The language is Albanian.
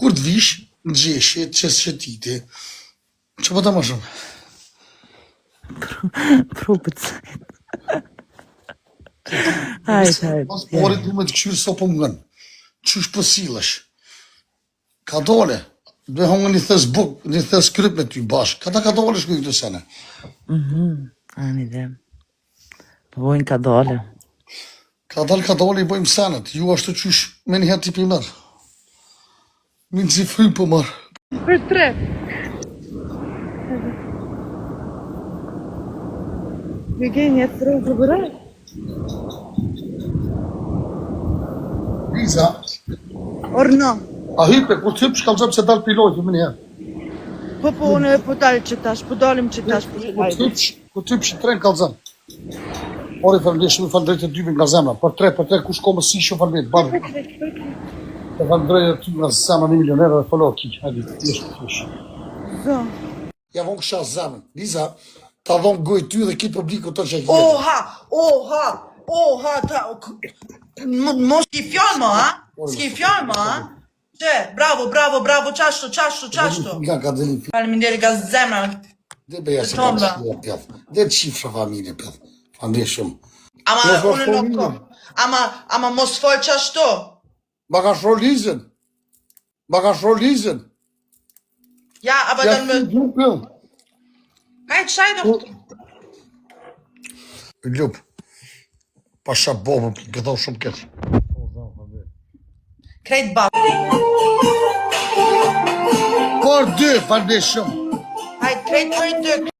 Kur të vish, në gjeshje, që shëtiti, që po ta më shumë? Probët sajt. Hajt. Pas porit du me të këshyrë so po mgën. Qysh po silesh? Ka dole. Dhe hongë një thes buk, një thes kryp me ty bashkë. Këta ka dole shkuj këtë sene. Ani dhe. Po bojnë ka dole. Ka dole i bojmë senet. Ju ashtu qysh me një heti për mërë. Minë si frymë për mërë. Për 3. Евгения, это сразу забирает? Liza, Orno. a hype, kur të hypë shkallëzëm se dalë pilojtë, më njëherë. Po, unë e po dalë që tash, po dalim që tash, po Kur të hypë që tren kallëzëm. Ori falëndesh, më falëndrejt e dyve nga zemra. Për tre, kush ko më si shumë falëndrejt, barë. Të falëndrejt e ty nga zemra 1 milionerë dhe falë ki. Hajde, tish. Zo. Ja vonë kësha zemën. Liza, ta vonë gojë ty dhe kitë publiku të që e Oha, mos ki fjallë më, ha? S'ki fjallë më, ha? Që, bravo, qashtu. Nga ka deli për. Faleminderit nga zemra. Dhe beja se ka shia pjallë. Dhe të qifra familje pjallë. Falëndesh shumë. Ama unë nuk kom. Ama mos fol qashtu. Ma ka shro Lizën. Ja, aber Ja, dann mit... Ljup. Hajt, shaj doch. Ljup. Pasha bobën, këtho shumë këtë. Krejt bab. Por dy, falëndesh shumë. Hajt, krejt për 2.